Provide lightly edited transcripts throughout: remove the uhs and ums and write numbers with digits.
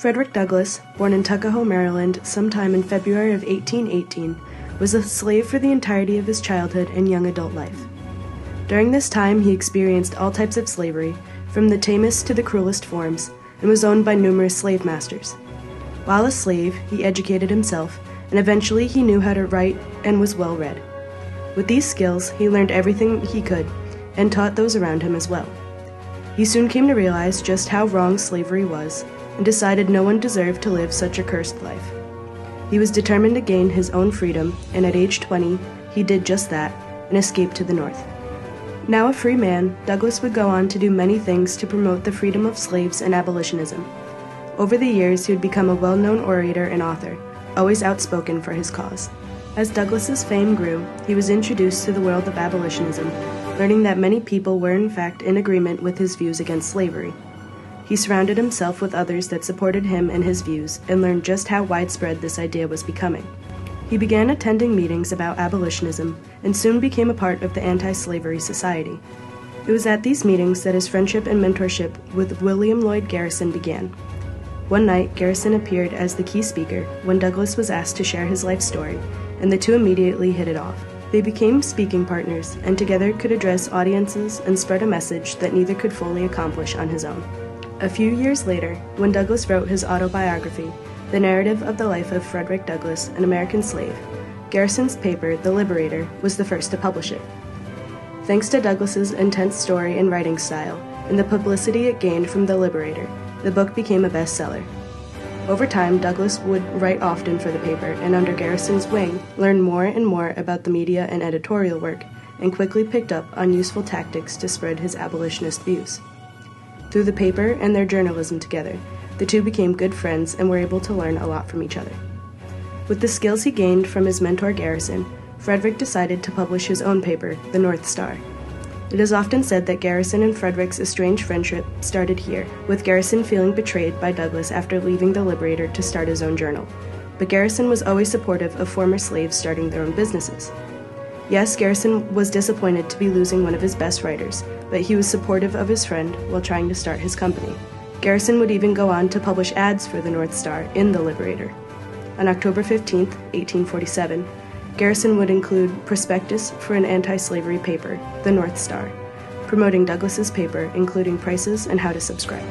Frederick Douglass, born in Tuckahoe, Maryland, sometime in February of 1818, was a slave for the entirety of his childhood and young adult life. During this time, he experienced all types of slavery, from the tamest to the cruelest forms, and was owned by numerous slave masters. While a slave, he educated himself, and eventually he knew how to write and was well read. With these skills, he learned everything he could, and taught those around him as well. He soon came to realize just how wrong slavery was, and decided no one deserved to live such a cursed life. He was determined to gain his own freedom, and at age 20, he did just that, and escaped to the North. Now a free man, Douglass would go on to do many things to promote the freedom of slaves and abolitionism. Over the years, he would become a well-known orator and author, always outspoken for his cause. As Douglass's fame grew, he was introduced to the world of abolitionism, learning that many people were in fact in agreement with his views against slavery. He surrounded himself with others that supported him and his views, and learned just how widespread this idea was becoming. He began attending meetings about abolitionism, and soon became a part of the Anti-Slavery Society. It was at these meetings that his friendship and mentorship with William Lloyd Garrison began. One night, Garrison appeared as the key speaker when Douglass was asked to share his life story, and the two immediately hit it off. They became speaking partners, and together could address audiences and spread a message that neither could fully accomplish on his own. A few years later, when Douglass wrote his autobiography, The Narrative of the Life of Frederick Douglass, an American Slave, Garrison's paper, The Liberator, was the first to publish it. Thanks to Douglass's intense story and writing style, and the publicity it gained from The Liberator, the book became a bestseller. Over time, Douglass would write often for the paper, and under Garrison's wing, learned more and more about the media and editorial work, and quickly picked up on useful tactics to spread his abolitionist views. Through the paper and their journalism together, the two became good friends and were able to learn a lot from each other. With the skills he gained from his mentor Garrison, Frederick decided to publish his own paper, The North Star. It is often said that Garrison and Frederick's estranged friendship started here, with Garrison feeling betrayed by Douglass after leaving The Liberator to start his own journal. But Garrison was always supportive of former slaves starting their own businesses. Yes, Garrison was disappointed to be losing one of his best writers, but he was supportive of his friend while trying to start his company. Garrison would even go on to publish ads for the North Star in The Liberator. On October 15, 1847, Garrison would include prospectus for an anti-slavery paper, The North Star, promoting Douglass's paper, including prices and how to subscribe.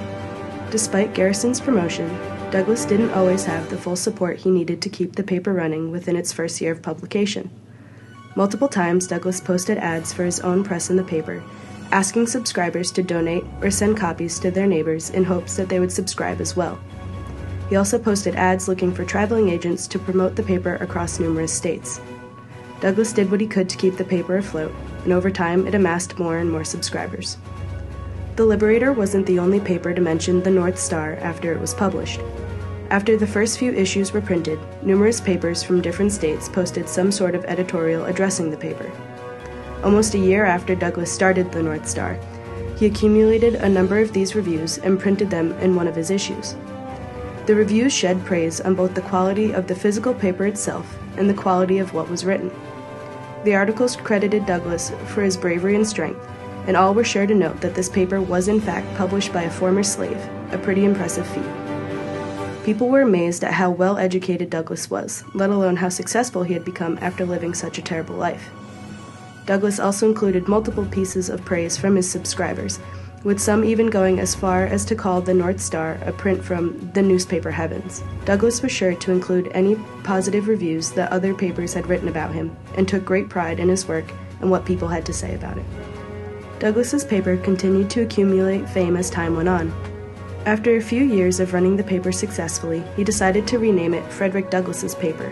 Despite Garrison's promotion, Douglass didn't always have the full support he needed to keep the paper running within its first year of publication. Multiple times, Douglass posted ads for his own press in the paper, asking subscribers to donate or send copies to their neighbors in hopes that they would subscribe as well. He also posted ads looking for traveling agents to promote the paper across numerous states. Douglass did what he could to keep the paper afloat, and over time it amassed more and more subscribers. The Liberator wasn't the only paper to mention the North Star after it was published. After the first few issues were printed, numerous papers from different states posted some sort of editorial addressing the paper. Almost a year after Douglass started the North Star, he accumulated a number of these reviews and printed them in one of his issues. The reviews shed praise on both the quality of the physical paper itself and the quality of what was written. The articles credited Douglass for his bravery and strength, and all were sure to note that this paper was in fact published by a former slave, a pretty impressive feat. People were amazed at how well educated Douglass was, let alone how successful he had become after living such a terrible life. Douglass also included multiple pieces of praise from his subscribers, with some even going as far as to call the North Star a print from the newspaper heavens. Douglass was sure to include any positive reviews that other papers had written about him, and took great pride in his work and what people had to say about it. Douglass's paper continued to accumulate fame as time went on. After a few years of running the paper successfully, he decided to rename it Frederick Douglass's paper.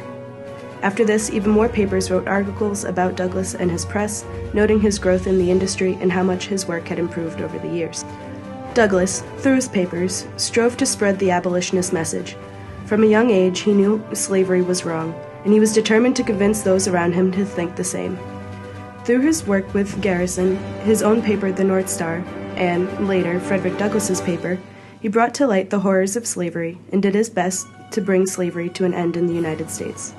After this, even more papers wrote articles about Douglass and his press, noting his growth in the industry and how much his work had improved over the years. Douglass, through his papers, strove to spread the abolitionist message. From a young age, he knew slavery was wrong, and he was determined to convince those around him to think the same. Through his work with Garrison, his own paper, The North Star, and, later, Frederick Douglass's paper, he brought to light the horrors of slavery and did his best to bring slavery to an end in the United States.